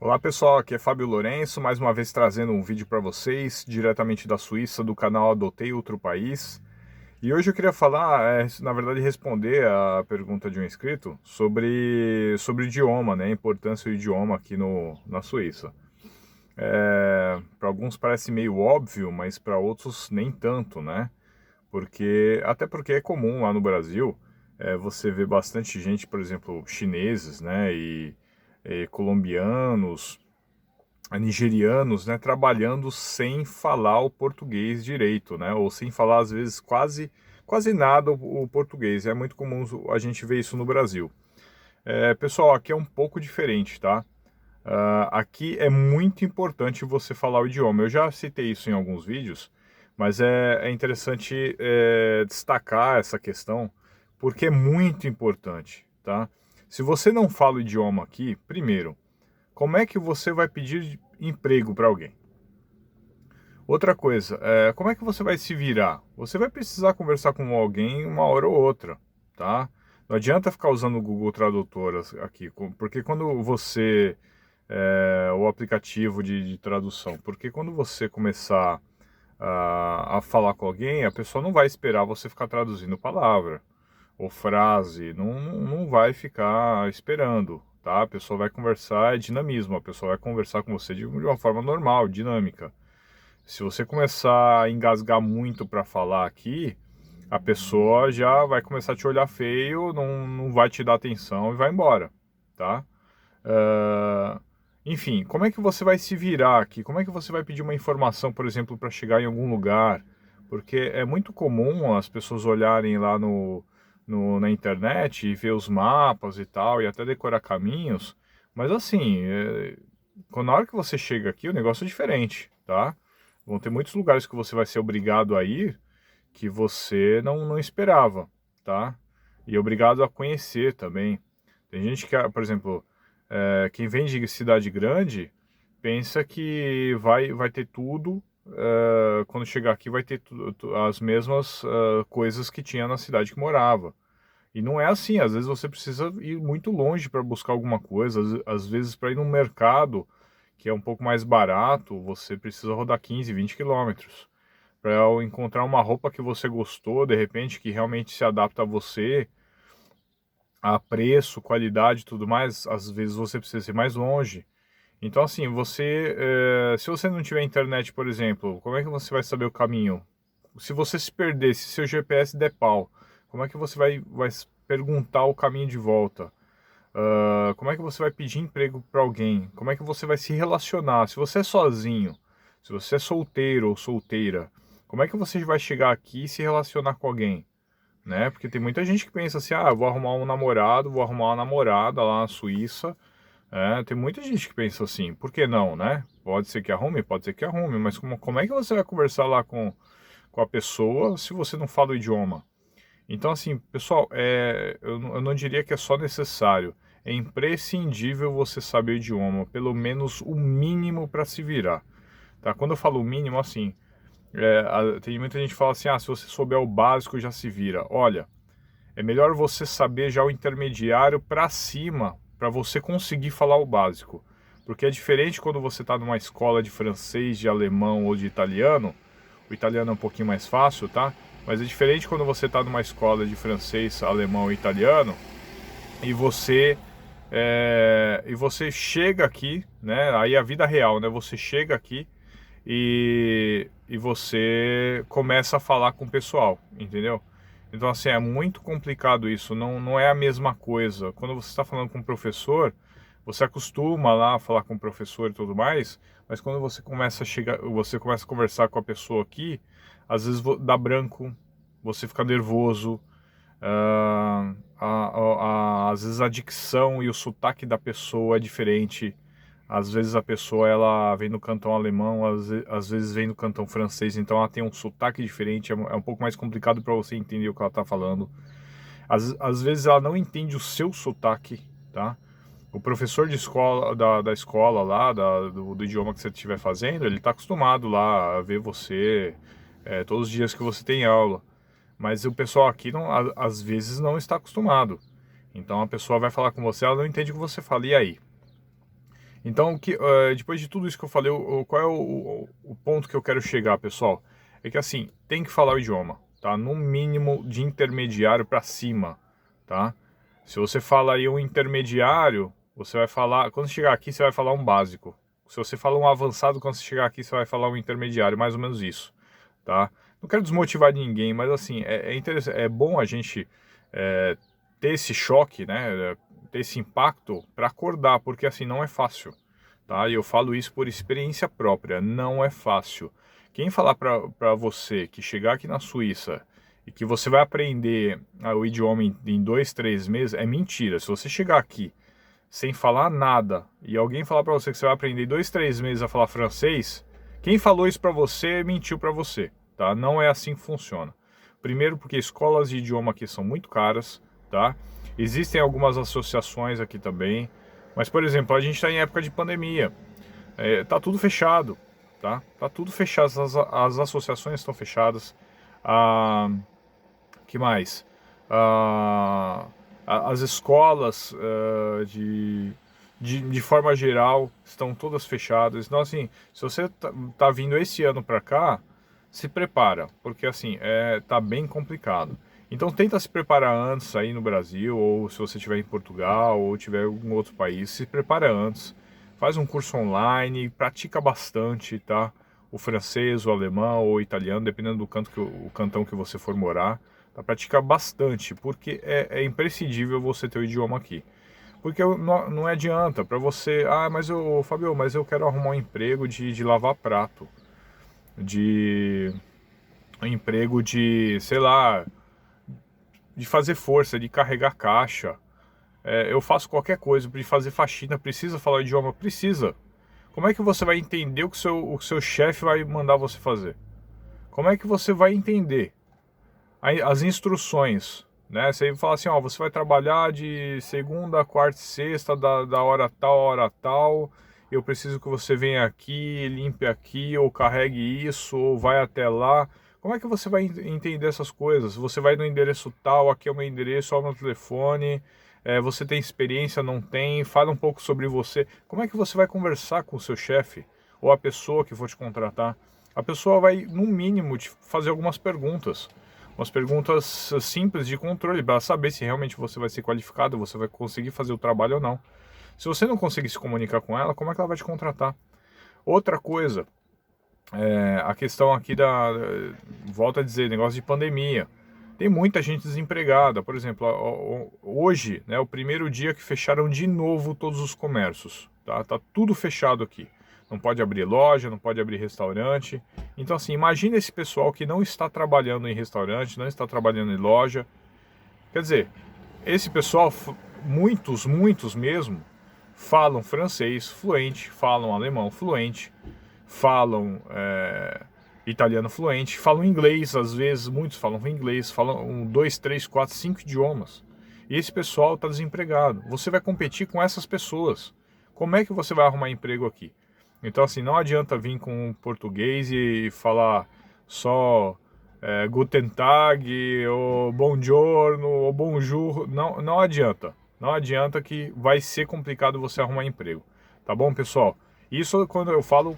Olá pessoal, aqui é Fábio Lourenço, mais uma vez trazendo um vídeo para vocês, diretamente da Suíça, do canal Adotei Outro País. E hoje eu queria falar, na verdade responder a pergunta de um inscrito sobre idioma, né, a importância do idioma aqui na Suíça. Para alguns parece meio óbvio, mas para outros nem tanto, né? Até porque é comum lá no Brasil, você vê bastante gente, por exemplo, chineses, né, e colombianos, nigerianos, né, trabalhando sem falar o português direito, né, ou sem falar às vezes quase nada o português. É muito comum a gente ver isso no Brasil. Pessoal, aqui é um pouco diferente, tá? Aqui é muito importante você falar o idioma. Eu já citei isso em alguns vídeos, mas é interessante destacar essa questão porque é muito importante, tá? Se você não fala o idioma aqui, primeiro, como é que você vai pedir emprego para alguém? Outra coisa, como é que você vai se virar? Você vai precisar conversar com alguém uma hora ou outra, tá? Não adianta ficar usando o Google Tradutor aqui, porque quando você, o aplicativo de tradução, porque quando você começar a falar com alguém, a pessoa não vai esperar você ficar traduzindo palavra ou frase, não vai ficar esperando, tá? A pessoa vai conversar, é dinamismo, a pessoa vai conversar com você de uma forma normal, dinâmica. Se você começar a engasgar muito para falar aqui, a pessoa já vai começar a te olhar feio, não vai te dar atenção e vai embora, tá? Ah, enfim, como é que você vai se virar aqui? Como é que você vai pedir uma informação, por exemplo, para chegar em algum lugar? Porque é muito comum as pessoas olharem lá na internet e ver os mapas e tal, e até decorar caminhos, mas assim, na hora que você chega aqui, o negócio é diferente, tá? Vão ter muitos lugares que você vai ser obrigado a ir que você não esperava, tá? E obrigado a conhecer também. Tem gente que, por exemplo, quem vem de cidade grande pensa que vai ter tudo, quando chegar aqui vai ter as mesmas coisas que tinha na cidade que morava. E não é assim, às vezes você precisa ir muito longe para buscar alguma coisa, às vezes para ir num mercado que é um pouco mais barato, você precisa rodar 15, 20 quilômetros. Para encontrar uma roupa que você gostou, de repente, que realmente se adapta a você, a preço, qualidade e tudo mais, às vezes você precisa ir mais longe. Então, assim, se você não tiver internet, por exemplo, como é que você vai saber o caminho? Se você se perder, se seu GPS der pau, como é que você vai perguntar o caminho de volta? Como é que você vai pedir emprego para alguém? Como é que você vai se relacionar? Se você é sozinho, se você é solteiro ou solteira, como é que você vai chegar aqui e se relacionar com alguém? Né? Porque tem muita gente que pensa assim, eu vou arrumar um namorado, vou arrumar uma namorada lá na Suíça. Tem muita gente que pensa assim, por que não, né? Pode ser que arrume, pode ser que arrume, mas como é que você vai conversar lá com a pessoa se você não fala o idioma? Então, assim, pessoal, eu não diria que é só necessário, é imprescindível você saber o idioma, pelo menos o mínimo para se virar, tá? Quando eu falo o mínimo, assim, tem muita gente que fala assim, se você souber o básico já se vira. Olha, é melhor você saber já o intermediário para cima, para você conseguir falar o básico. Porque é diferente quando você está numa escola de francês, de alemão ou de italiano. O italiano é um pouquinho mais fácil, tá? Mas é diferente quando você está numa escola de francês, alemão e italiano e você chega aqui, né? Aí a vida real, né? Você chega aqui e você começa a falar com o pessoal, entendeu? Então, assim, é muito complicado isso, não é a mesma coisa. Quando você está falando com um professor, você acostuma lá a falar com o professor e tudo mais, mas quando você começa a conversar com a pessoa aqui, às vezes dá branco, você fica nervoso, às vezes a dicção e o sotaque da pessoa é diferente. Às vezes a pessoa ela vem do cantão alemão, às vezes vem do cantão francês, então ela tem um sotaque diferente, é um pouco mais complicado para você entender o que ela está falando. Às vezes ela não entende o seu sotaque, tá? O professor de escola, da escola lá, do idioma que você estiver fazendo, ele está acostumado lá a ver você todos os dias que você tem aula. Mas o pessoal aqui, às vezes, não está acostumado. Então a pessoa vai falar com você, ela não entende o que você fala, e aí? Então, depois de tudo isso que eu falei, qual é o ponto que eu quero chegar, pessoal? É que assim, tem que falar o idioma, tá? No mínimo de intermediário para cima, tá? Se você fala aí um intermediário, você vai falar, quando chegar aqui você vai falar um básico. Se você fala um avançado, quando você chegar aqui você vai falar um intermediário, mais ou menos isso, tá? Não quero desmotivar ninguém, mas assim, é interessante, é bom a gente é, ter esse choque, né? Ter esse impacto para acordar, porque assim, não é fácil, tá? E eu falo isso por experiência própria, não é fácil. Quem falar para você que chegar aqui na Suíça e que você vai aprender o idioma em 2, 3 meses, é mentira. Se você chegar aqui sem falar nada e alguém falar para você que você vai aprender em 2, 3 meses a falar francês, quem falou isso para você mentiu para você, tá? Não é assim que funciona. Primeiro porque escolas de idioma aqui são muito caras, tá? Existem algumas associações aqui também, mas por exemplo, a gente está em época de pandemia, tá tudo fechado, tá? Tá tudo fechado, as associações estão fechadas. Ah, que mais? Ah, as escolas de forma geral estão todas fechadas. Então, assim, se você tá vindo esse ano para cá, se prepara, porque assim, tá bem complicado. Então tenta se preparar antes aí no Brasil, ou se você estiver em Portugal, ou tiver em algum outro país, se prepara antes. Faz um curso online, pratica bastante, tá? O francês, o alemão ou o italiano, dependendo do o cantão que você for morar. Tá? Pratica bastante, porque é imprescindível você ter o idioma aqui. Porque não adianta para você, Fabio, mas eu quero arrumar um emprego de lavar prato, de um emprego de, sei lá, de fazer força, de carregar caixa. Eu faço qualquer coisa, de fazer faxina, precisa falar o idioma? Precisa. Como é que você vai entender o que o seu chefe vai mandar você fazer? Como é que você vai entender as instruções? Né? Você fala assim, ó, você vai trabalhar de segunda, quarta e sexta, da hora tal a hora tal. Eu preciso que você venha aqui, limpe aqui, ou carregue isso, ou vai até lá. Como é que você vai entender essas coisas? Você vai no endereço tal, aqui é o meu endereço, ó, meu telefone. Você tem experiência, não tem? Fala um pouco sobre você. Como é que você vai conversar com o seu chefe ou a pessoa que for te contratar? A pessoa vai, no mínimo, te fazer algumas perguntas. Umas perguntas simples de controle para saber se realmente você vai ser qualificado, você vai conseguir fazer o trabalho ou não. Se você não conseguir se comunicar com ela, como é que ela vai te contratar? Outra coisa, a questão aqui volto a dizer, negócio de pandemia. Tem muita gente desempregada. Por exemplo, hoje, né, o primeiro dia que fecharam de novo todos os comércios. Tá tudo fechado aqui. Não pode abrir loja, não pode abrir restaurante. Então, assim, imagina esse pessoal que não está trabalhando em restaurante, não está trabalhando em loja. Quer dizer, esse pessoal, muitos mesmo, falam francês fluente, falam alemão fluente, falam italiano fluente, falam inglês, às vezes muitos falam inglês, falam 2, 3, 4, 5 idiomas. E esse pessoal está desempregado. Você vai competir com essas pessoas. Como é que você vai arrumar emprego aqui? Então, assim, não adianta vir com português e falar só Guten Tag, ou Buongiorno, ou Bonjour. Não adianta. Não adianta, que vai ser complicado você arrumar emprego. Tá bom, pessoal? Isso quando eu falo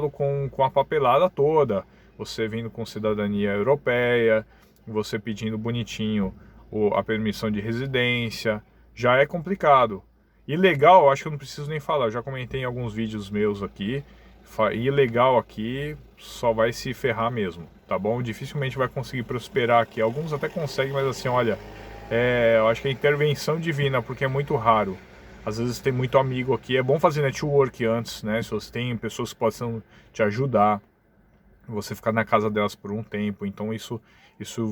com a papelada toda. Você vindo com cidadania europeia, você pedindo bonitinho a permissão de residência, já é complicado. Ilegal, acho que eu não preciso nem falar, eu já comentei em alguns vídeos meus aqui. Ilegal aqui só vai se ferrar mesmo, tá bom? Dificilmente vai conseguir prosperar aqui. Alguns até conseguem, mas assim, olha, eu acho que é intervenção divina, porque é muito raro. Às vezes tem muito amigo aqui, é bom fazer network antes, né? Se você tem pessoas que possam te ajudar, você ficar na casa delas por um tempo, então isso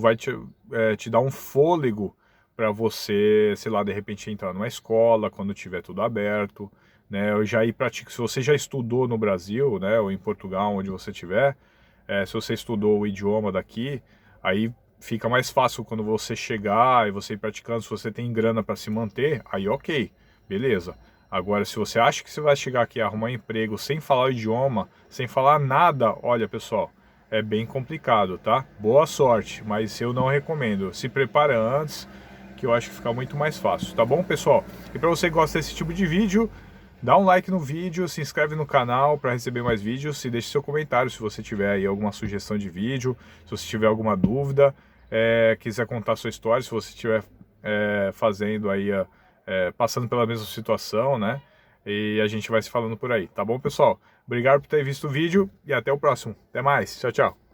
vai te dar um fôlego para você, sei lá, de repente entrar numa escola quando tiver tudo aberto, né? Eu já ir praticar, se você já estudou no Brasil, né, ou em Portugal, onde você estiver, se você estudou o idioma daqui, aí fica mais fácil quando você chegar e você ir praticando. Se você tem grana para se manter, aí ok, beleza. Agora, se você acha que você vai chegar aqui a arrumar um emprego sem falar o idioma, sem falar nada, olha, pessoal, é bem complicado, tá? Boa sorte, mas eu não recomendo. Se prepara antes, que eu acho que fica muito mais fácil, tá bom, pessoal? E para você que gosta desse tipo de vídeo, Dá um like no vídeo, se inscreve no canal para receber mais vídeos e deixe seu comentário se você tiver aí alguma sugestão de vídeo, se você tiver alguma dúvida, quiser contar sua história, se você estiver fazendo aí, passando pela mesma situação, né? E a gente vai se falando por aí, tá bom, pessoal? Obrigado por ter visto o vídeo e até o próximo. Até mais. Tchau, tchau.